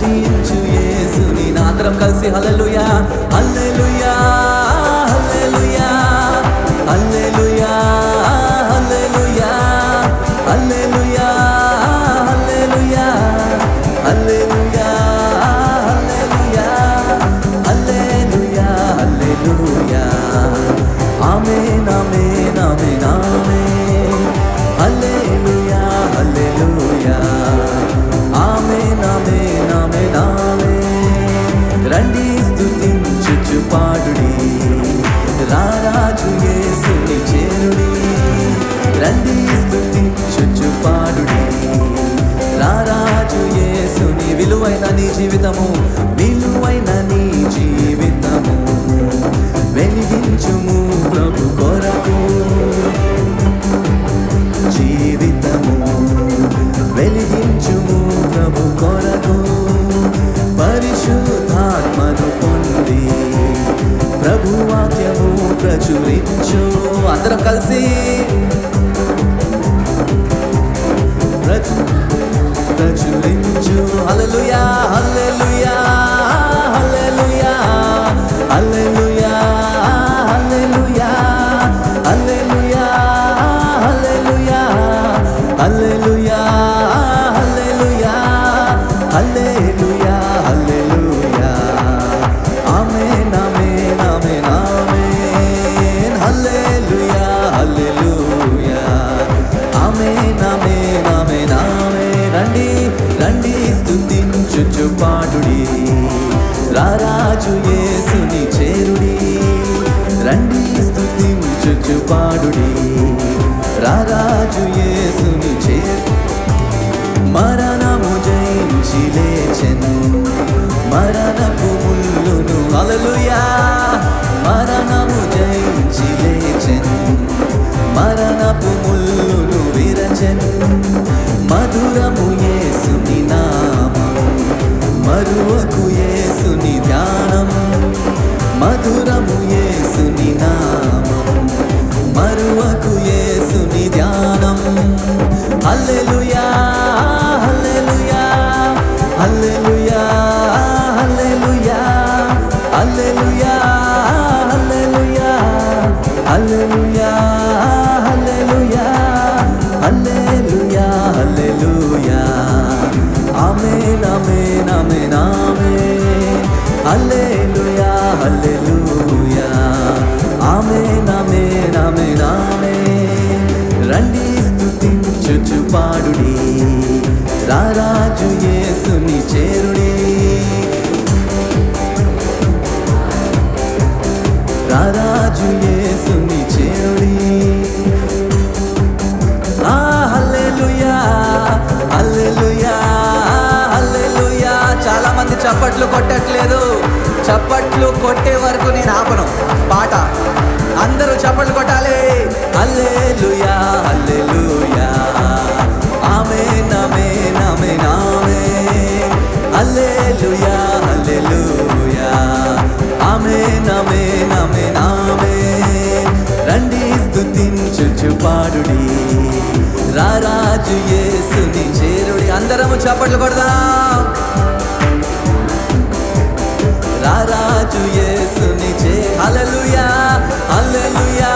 రక్షించు యేసుని. అందరం కలిసి హల్లెలూయా హల్లెలూయా హల్లెలూయా హల్లెలూయా హల్లెలూయా హల్లెలూయా హల్లెలూయా హల్లెలూయా హల్లెలూయా హల్లెలూయా ఆమేన్ ఆమేన్ ఆమేన్ ఆమేన్ హల్లెలూయా హల్లెలూయా ఆమేన్ ఆమేన్ ఆమేన్ ఆమేన్ రండి స్తుతించుచు పాడుడి రారాజు యేసుని చేరుడి. రండి స్తుతించుచు పాడుడి రారాజు యేసుని. విలువైన నీ జీవితము విలువైన నీ జీవితము వెలిగించుము ప్రభు కొరకు. జీవితము వెలిగించుము ప్రభు కొరకు. పరిశుద్ధాత్మను పొంది ప్రభు వాక్యము ప్రచురించు. అందరం కలిసి ప్రచురించు. హల్లెలూయా హల్లెలూయా హల్లెలూయా హల్లెలూయా హల్లెలూయా హల్లెలూయా హల్లెలూయా హల్లెలూయా హల్లెలూయా హల్లెలూయా హల్లెలూయా ఆమేన్ ఆమేన్ ఆమేన్ ఆమేన్ హల్లెలూయా హల్లెలూయా ఆమేన్ ఆమేన్ ఆమేన్ ఆమేన్. రండి రండి స్తుతించుచు పాడుడి రారాజు యేసుని చేరుడి. రండి స్తుతించుచు పాడుడి రారాజు యేసుని చేరు. మరణము జయించి లేచెను మరణపు ముల్లును. హల్లెలూయా మరణము జయించి లేచెను మరణపు ముల్లును విరచెను. మధురము యేసుని నామం మరువకు యేసుని ధ్యానం. మధురము యేసుని నామం మరువకు యేసుని ధ్యానం. హల్లెలూయా హల్లెలూయా హల్లెలూయా హల్లెలూయా హల్లెలూయా హల్లెలూయా హల్లెలూయా హల్లెలూయా హల్లెలూయా హల్లెలూయా ఆమేన్ ఆమేన్ ఆమేన్ ఆమేన్ హల్లెలూయా హల్లెలూయా ఆమేన్ ఆమేన్ ఆమేన్ ఆమేన్. రండి స్తుతించుచు పాడుడి రారాజు యేసుని చేరుడి. రారాజు యేసుని చేరుడి. హల్లెలూయా హల్లెలూయా హల్లెలూయా. చాలా మంది చప్పట్లు కొట్టట్లేదు. చప్పట్లు కొట్టే వరకు నేను ఆపను పాట. అందరూ చప్పట్లు కొట్టాలి. హల్లెలూయా హల్లెలూయా ఆమేన్ ఆమేన్ ఆమేన్ ఆమేన్ హల్లెలూయా హల్లెలూయా ఆమేన్ ఆమేన్ ఆమేన్ ఆమేన్. రండి స్తుతించుచు పాడుడి రారాజు యేసుని చేరుడి. అందరము చప్పట్లు కొడదాం. రారాజు యేసుని హల్లెలూయా హల్లెలూయా